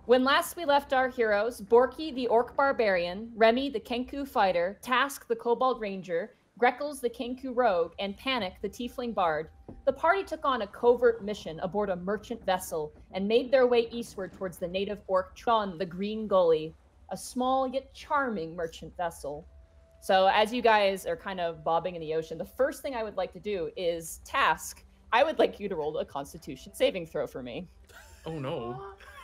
When last we left our heroes, Borky the Orc Barbarian, Remy the Kenku Fighter, Task the Kobold Ranger, Greckles the Kenku Rogue, and Panic the Tiefling Bard, the party took on a covert mission aboard a merchant vessel and made their way eastward towards the native orc Tron the Green Gully, a small yet charming merchant vessel. So as you guys are kind of bobbing in the ocean, the first thing I would like to do is Task. I would like you to roll a Constitution saving throw for me. Oh no.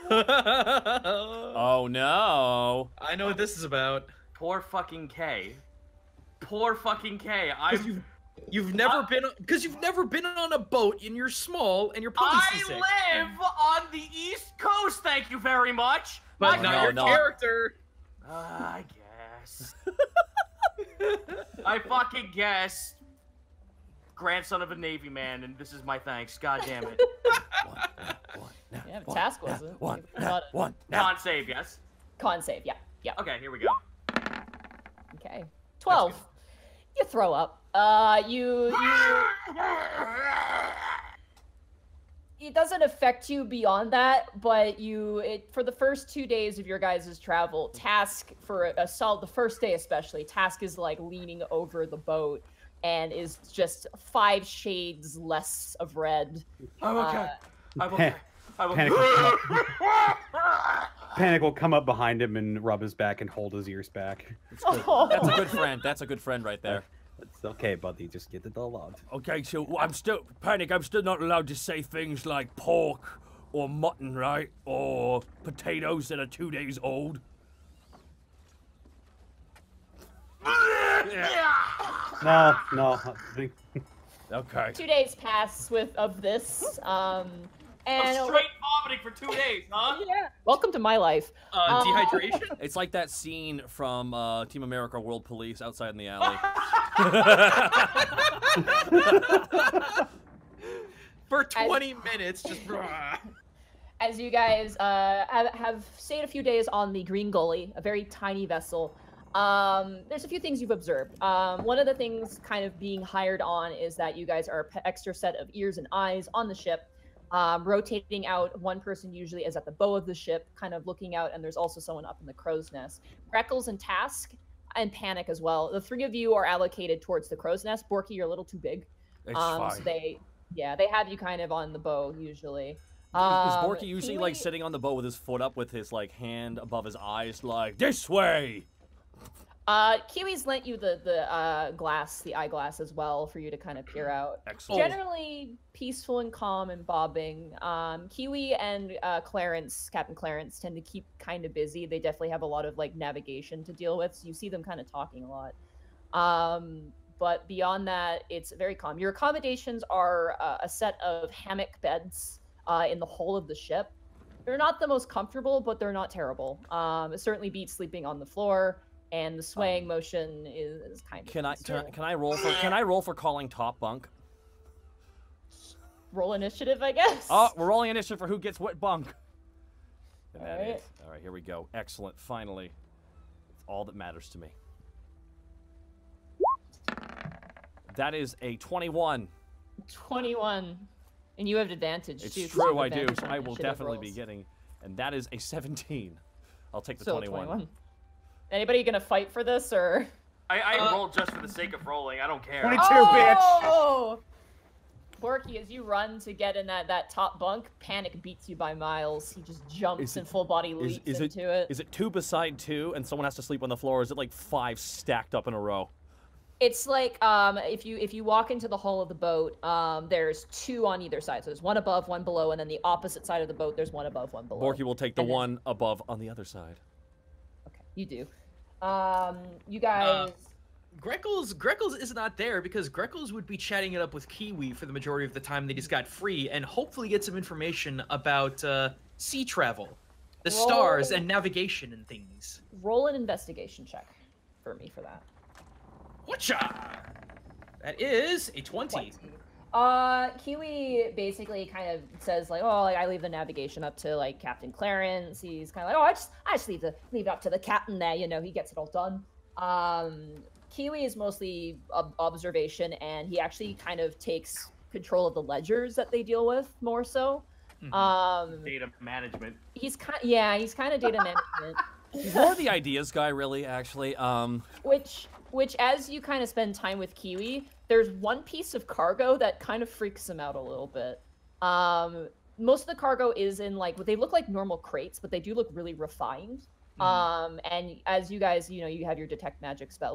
Oh no. I know what this is about. Poor fucking K. Poor fucking K. You've never been because you've never been on a boat and you're small and you're probably seasick. I live on the East Coast, thank you very much. But not your character. I guess. I fucking guess. Grandson of a Navy man, and this is my thanks. God damn it. Yeah, the Task wasn't. One. Con save, yes? Con save, yeah. Okay, here we go. Okay. 12. You throw up. It doesn't affect you beyond that, but for the first 2 days of your guys' travel, Task for the first day especially, Task is like leaning over the boat and is just 5 shades less of red. I'm okay. I'm okay. Panic will come up behind him and rub his back and hold his ears back. That's a good friend. That's a good friend right there. It's okay, buddy. Just get it all out. Okay, so I'm still not allowed to say things like pork or mutton, right? Or potatoes that are 2 days old. No. Okay. 2 days pass of this. And I'm straight vomiting for 2 days, huh? Yeah. Welcome to my life. Dehydration? It's like that scene from Team America World Police outside in the alley. For 20 minutes, just... As you guys have stayed a few days on the Green Gully, a very tiny vessel, there's a few things you've observed. One of the things kind of being hired on is that you guys are an extra set of ears and eyes on the ship. Rotating out, one person usually is at the bow of the ship, kind of looking out, and there's also someone up in the crow's nest. Greckles and Task, and Panic as well. The 3 of you are allocated towards the crow's nest. Borky, you're a little too big. It's fine. So they have you kind of on the bow usually. Is Borky usually like sitting on the boat with his foot up with his like hand above his eyes like, this way? Kiwi's lent you the glass, the eyeglass as well for you to kind of peer out. Excellent. Generally peaceful and calm and bobbing. Kiwi and Captain Clarence tend to keep kind of busy. They definitely have a lot of like navigation to deal with, so you see them kind of talking a lot. But beyond that, it's very calm. Your accommodations are a set of hammock beds in the whole of the ship. They're not the most comfortable, but they're not terrible. It certainly beats sleeping on the floor. And the swaying motion is kind of. Can I roll for calling top bunk? Roll initiative, I guess. Oh, we're rolling initiative for who gets what bunk. All right. All right, here we go. Excellent. Finally, it's all that matters to me. That is a 21. 21, and you have advantage. It's too, true, I do. So I will definitely be getting, and that is a 17. I'll take the 21. Anybody gonna fight for this, or? I rolled just for the sake of rolling. I don't care. 22, bitch! Oh! Borky, as you run to get in that top bunk, Panic beats you by miles. He just jumps and full body leaps into it. Is it 2 beside 2, and someone has to sleep on the floor, or is it like 5 stacked up in a row? It's like if you walk into the hull of the boat, there's 2 on either side. So there's 1 above, 1 below, and then the opposite side of the boat, there's 1 above, 1 below. Borky will take the one above on the other side. Okay, you do. You guys. Greckles is not there because Greckles would be chatting it up with Kiwi for the majority of the time that he's got free, and hopefully get some information about sea travel, the stars, and navigation and things. Roll an investigation check for me for that. Whatcha? That is a 20. Kiwi basically kind of says like, oh, like, I leave the navigation up to like Captain Clarence. He's kind of like, oh, I just leave it up to the captain there. You know, he gets it all done. Kiwi is mostly observation, and he actually kind of takes control of the ledgers that they deal with more so. Data management. He's kind of data management. He's more the ideas guy, really, actually. Which as you kind of spend time with Kiwi, there's one piece of cargo that kind of freaks him out a little bit. Most of the cargo is in like what they look like normal crates, but they do look really refined. And as you guys, you have your detect magic spells